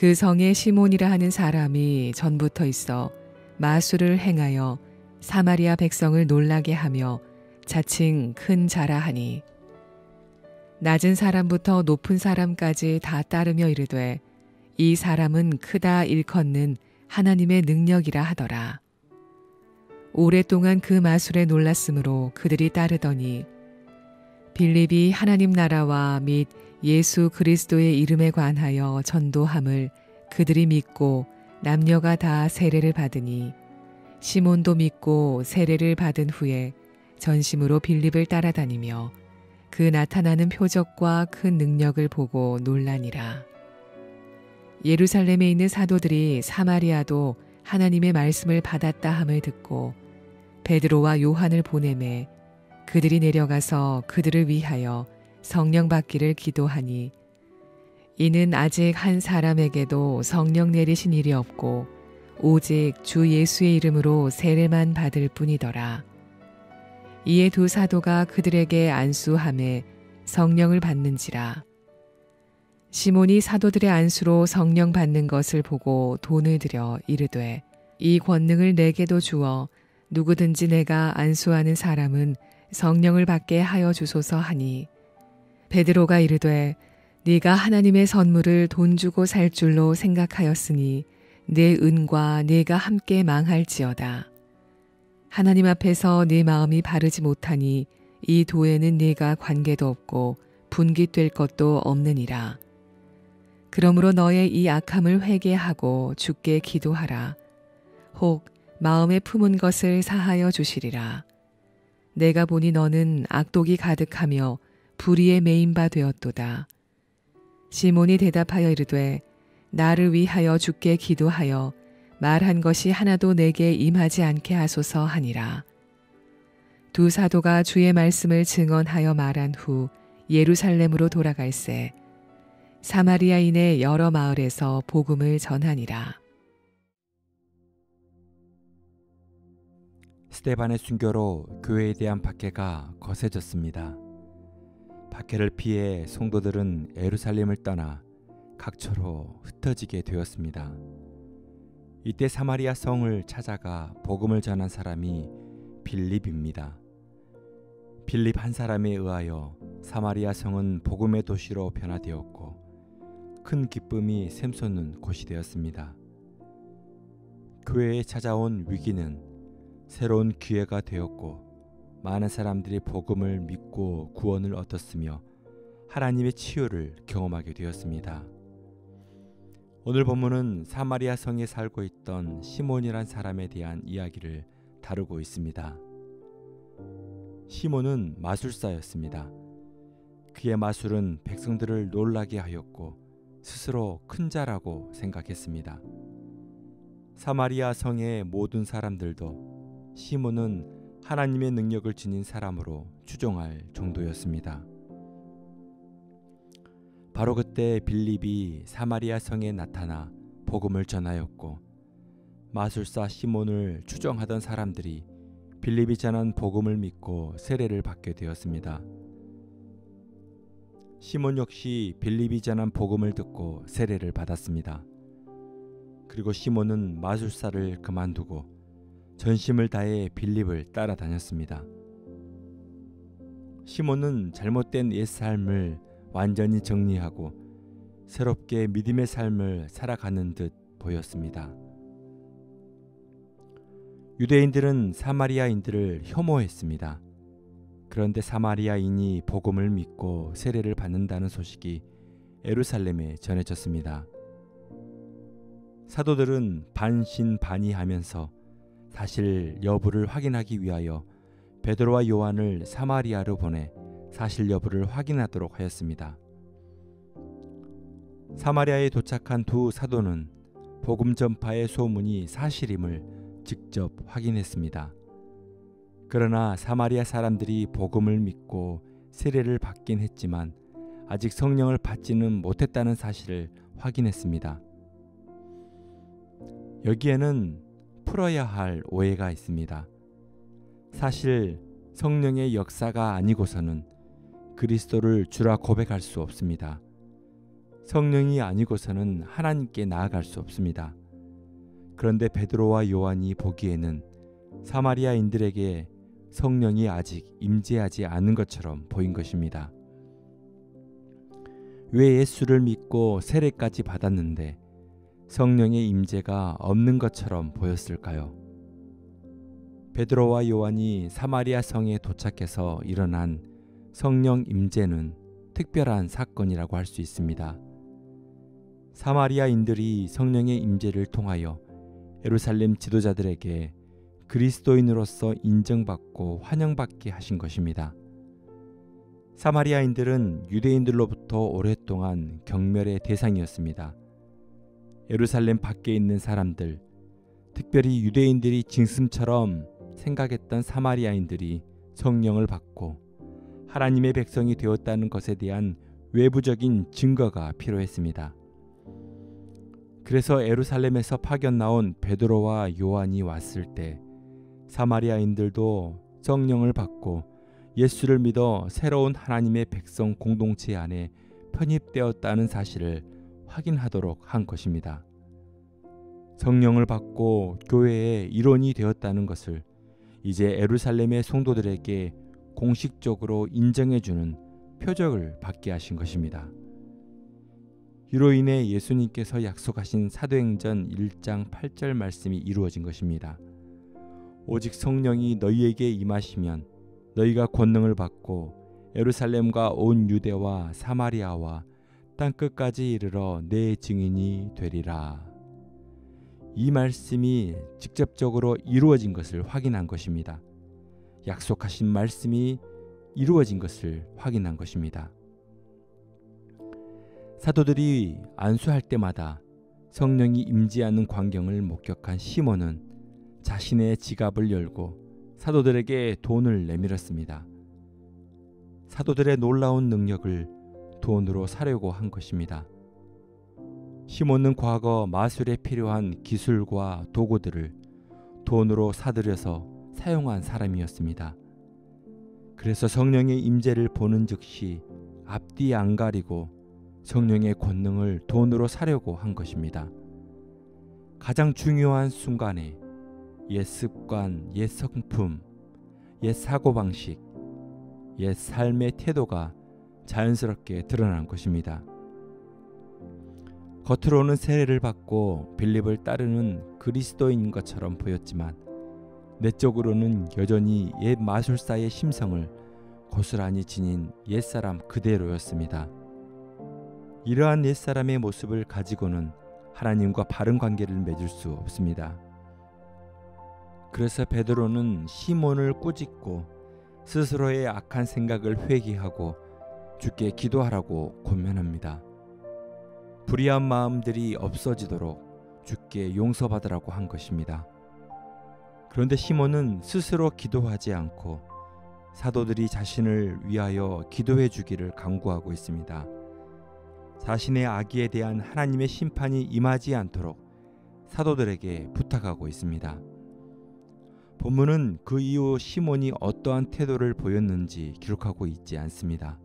그 성에 시몬이라 하는 사람이 전부터 있어 마술을 행하여 사마리아 백성을 놀라게 하며 자칭 큰 자라 하니 낮은 사람부터 높은 사람까지 다 따르며 이르되 이 사람은 크다 일컫는 하나님의 능력이라 하더라. 오랫동안 그 마술에 놀랐으므로 그들이 따르더니 빌립이 하나님 나라와 및 예수 그리스도의 이름에 관하여 전도함을 그들이 믿고 남녀가 다 세례를 받으니 시몬도 믿고 세례를 받은 후에 전심으로 빌립을 따라다니며 그 나타나는 표적과 큰 능력을 보고 놀라니라. 예루살렘에 있는 사도들이 사마리아도 하나님의 말씀을 받았다 함을 듣고 베드로와 요한을 보내매 그들이 내려가서 그들을 위하여 성령 받기를 기도하니 이는 아직 한 사람에게도 성령 내리신 일이 없고 오직 주 예수의 이름으로 세례만 받을 뿐이더라. 이에 두 사도가 그들에게 안수하매 성령을 받는지라. 시몬이 사도들의 안수로 성령 받는 것을 보고 돈을 들여 이르되 이 권능을 내게도 주어 누구든지 내가 안수하는 사람은 성령을 받게 하여 주소서 하니 베드로가 이르되 네가 하나님의 선물을 돈 주고 살 줄로 생각하였으니 내 은과 네가 함께 망할지어다. 하나님 앞에서 네 마음이 바르지 못하니 이 도에는 네가 관계도 없고 분깃될 것도 없느니라. 그러므로 너의 이 악함을 회개하고 주께 기도하라. 혹 마음에 품은 것을 사하여 주시리라. 내가 보니 너는 악독이 가득하며 불의에 매인 바 되었도다. 시몬이 대답하여 이르되 나를 위하여 주께 기도하여 말한 것이 하나도 내게 임하지 않게 하소서 하니라. 두 사도가 주의 말씀을 증언하여 말한 후 예루살렘으로 돌아갈새 사마리아인의 여러 마을에서 복음을 전하니라. 스데반의 순교로 교회에 대한 박해가 거세졌습니다. 박해를 피해 성도들은 예루살렘을 떠나 각처로 흩어지게 되었습니다. 이때 사마리아 성을 찾아가 복음을 전한 사람이 빌립입니다. 빌립 한 사람에 의하여 사마리아 성은 복음의 도시로 변화되었고 큰 기쁨이 샘솟는 곳이 되었습니다. 교회에 찾아온 위기는 새로운 기회가 되었고 많은 사람들이 복음을 믿고 구원을 얻었으며 하나님의 치유를 경험하게 되었습니다. 오늘 본문은 사마리아 성에 살고 있던 시몬이란 사람에 대한 이야기를 다루고 있습니다. 시몬은 마술사였습니다. 그의 마술은 백성들을 놀라게 하였고 스스로 큰 자라고 생각했습니다. 사마리아 성의 모든 사람들도 시몬은 하나님의 능력을 지닌 사람으로 추종할 정도였습니다. 바로 그때 빌립이 사마리아 성에 나타나 복음을 전하였고 마술사 시몬을 추종하던 사람들이 빌립이 전한 복음을 믿고 세례를 받게 되었습니다. 시몬 역시 빌립이 전한 복음을 듣고 세례를 받았습니다. 그리고 시몬은 마술사를 그만두고 전심을 다해 빌립을 따라다녔습니다. 시몬은 잘못된 옛 삶을 완전히 정리하고 새롭게 믿음의 삶을 살아가는 듯 보였습니다. 유대인들은 사마리아인들을 혐오했습니다. 그런데 사마리아인이 복음을 믿고 세례를 받는다는 소식이 예루살렘에 전해졌습니다. 사도들은 반신반의하면서 사실 여부를 확인하기 위하여 베드로와 요한을 사마리아로 보내 사실 여부를 확인하도록 하였습니다. 사마리아에 도착한 두 사도는 복음 전파의 소문이 사실임을 직접 확인했습니다. 그러나 사마리아 사람들이 복음을 믿고 세례를 받긴 했지만 아직 성령을 받지는 못했다는 사실을 확인했습니다. 여기에는 풀어야 할 오해가 있습니다. 사실 성령의 역사가 아니고서는 그리스도를 주라 고백할 수 없습니다. 성령이 아니고서는 하나님께 나아갈 수 없습니다. 그런데 베드로와 요한이 보기에는 사마리아인들에게 성령이 아직 임재하지 않은 것처럼 보인 것입니다. 왜 예수를 믿고 세례까지 받았는데 성령의 임재가 없는 것처럼 보였을까요? 베드로와 요한이 사마리아 성에 도착해서 일어난 성령 임재는 특별한 사건이라고 할 수 있습니다. 사마리아인들이 성령의 임재를 통하여 예루살렘 지도자들에게 그리스도인으로서 인정받고 환영받게 하신 것입니다. 사마리아인들은 유대인들로부터 오랫동안 경멸의 대상이었습니다. 예루살렘 밖에 있는 사람들, 특별히 유대인들이 징승처럼 생각했던 사마리아인들이 성령을 받고 하나님의 백성이 되었다는 것에 대한 외부적인 증거가 필요했습니다. 그래서 예루살렘에서 파견 나온 베드로와 요한이 왔을 때 사마리아인들도 성령을 받고 예수를 믿어 새로운 하나님의 백성 공동체 안에 편입되었다는 사실을 확인하도록 한 것입니다. 성령을 받고 교회의 일원이 되었다는 것을 이제 예루살렘의 성도들에게 공식적으로 인정해주는 표적을 받게 하신 것입니다. 이로 인해 예수님께서 약속하신 사도행전 1장 8절 말씀이 이루어진 것입니다. 오직 성령이 너희에게 임하시면 너희가 권능을 받고 예루살렘과 온 유대와 사마리아와 땅끝까지 이르러 내 증인이 되리라. 이 말씀이 직접적으로 이루어진 것을 확인한 것입니다. 약속하신 말씀이 이루어진 것을 확인한 것입니다. 사도들이 안수할 때마다 성령이 임재하는 광경을 목격한 시몬은 자신의 지갑을 열고 사도들에게 돈을 내밀었습니다. 사도들의 놀라운 능력을 돈으로 사려고 한 것입니다. 시몬은 과거 마술에 필요한 기술과 도구들을 돈으로 사들여서 사용한 사람이었습니다. 그래서 성령의 임재를 보는 즉시 앞뒤 안 가리고 성령의 권능을 돈으로 사려고 한 것입니다. 가장 중요한 순간에 옛 습관, 옛 성품, 옛 사고방식, 옛 삶의 태도가 자연스럽게 드러난 것입니다. 겉으로는 세례를 받고 빌립을 따르는 그리스도인 것처럼 보였지만 내적으로는 여전히 옛 마술사의 심성을 고스란히 지닌 옛사람 그대로였습니다. 이러한 옛사람의 모습을 가지고는 하나님과 바른 관계를 맺을 수 없습니다. 그래서 베드로는 시몬을 꾸짖고 스스로의 악한 생각을 회개하고 주께 기도하라고 권면합니다. 불의한 마음들이 없어지도록 주께 용서받으라고 한 것입니다. 그런데 시몬은 스스로 기도하지 않고 사도들이 자신을 위하여 기도해 주기를 간구하고 있습니다. 자신의 악의에 대한 하나님의 심판이 임하지 않도록 사도들에게 부탁하고 있습니다. 본문은 그 이후 시몬이 어떠한 태도를 보였는지 기록하고 있지 않습니다.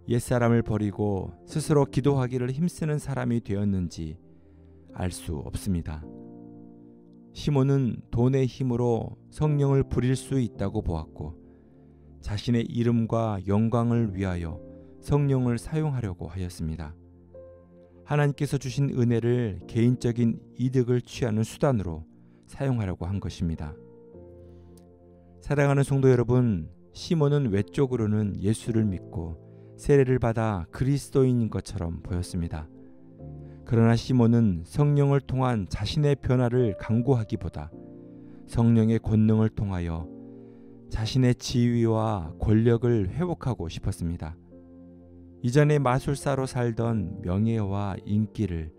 옛사람을 버리고 스스로 기도하기를 힘쓰는 사람이 되었는지 알 수 없습니다. 시몬은 돈의 힘으로 성령을 부릴 수 있다고 보았고 자신의 이름과 영광을 위하여 성령을 사용하려고 하였습니다. 하나님께서 주신 은혜를 개인적인 이득을 취하는 수단으로 사용하려고 한 것입니다. 사랑하는 성도 여러분, 시몬은 외적으로는 예수를 믿고 세례를 받아 그리스도인인 것처럼 보였습니다. 그러나 시몬은 성령을 통한 자신의 변화를 강구하기보다 성령의 권능을 통하여 자신의 지위와 권력을 회복하고 싶었습니다. 이전에 마술사로 살던 명예와 인기를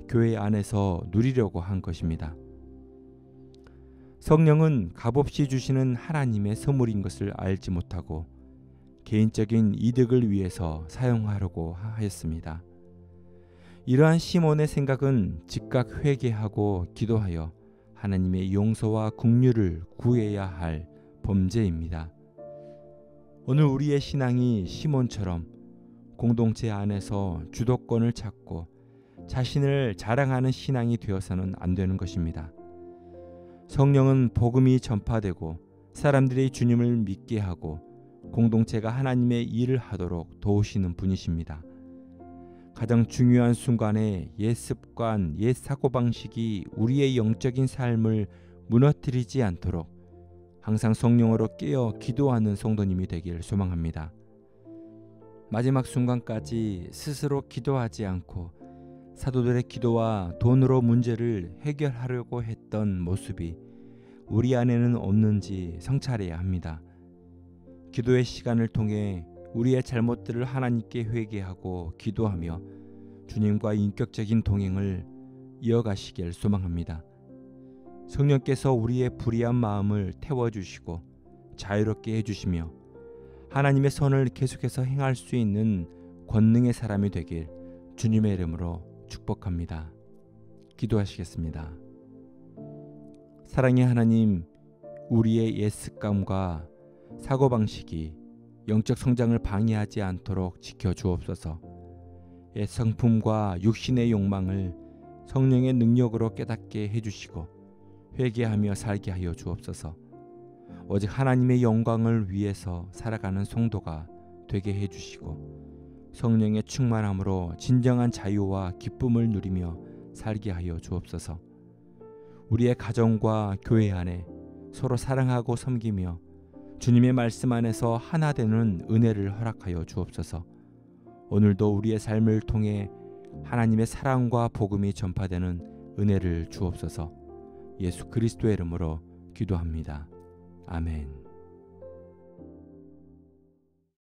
교회 안에서 누리려고 한 것입니다. 성령은 값없이 주시는 하나님의 선물인 것을 알지 못하고 개인적인 이득을 위해서 사용하려고 하였습니다. 이러한 시몬의 생각은 즉각 회개하고 기도하여 하나님의 용서와 긍휼을 구해야 할 범죄입니다. 오늘 우리의 신앙이 시몬처럼 공동체 안에서 주도권을 찾고 자신을 자랑하는 신앙이 되어서는 안 되는 것입니다. 성령은 복음이 전파되고 사람들이 주님을 믿게 하고 공동체가 하나님의 일을 하도록 도우시는 분이십니다. 가장 중요한 순간에 옛 습관, 옛 사고방식이 우리의 영적인 삶을 무너뜨리지 않도록 항상 성령으로 깨어 기도하는 성도님이 되길 소망합니다. 마지막 순간까지 스스로 기도하지 않고 사도들의 기도와 돈으로 문제를 해결하려고 했던 모습이 우리 안에는 없는지 성찰해야 합니다. 기도의 시간을 통해 우리의 잘못들을 하나님께 회개하고 기도하며 주님과 인격적인 동행을 이어가시길 소망합니다. 성령께서 우리의 불의한 마음을 태워주시고 자유롭게 해주시며 하나님의 선을 계속해서 행할 수 있는 권능의 사람이 되길 주님의 이름으로 축복합니다. 기도하시겠습니다. 사랑의 하나님, 우리의 옛 습관과 사고방식이 영적 성장을 방해하지 않도록 지켜주옵소서. 옛 성품과 육신의 욕망을 성령의 능력으로 깨닫게 해주시고 회개하며 살게 하여 주옵소서. 오직 하나님의 영광을 위해서 살아가는 성도가 되게 해주시고 성령의 충만함으로 진정한 자유와 기쁨을 누리며 살게 하여 주옵소서. 우리의 가정과 교회 안에 서로 사랑하고 섬기며 주님의 말씀 안에서 하나 되는 은혜를 허락하여 주옵소서. 오늘도 우리의 삶을 통해 하나님의 사랑과 복음이 전파되는 은혜를 주옵소서. 예수 그리스도의 이름으로 기도합니다. 아멘.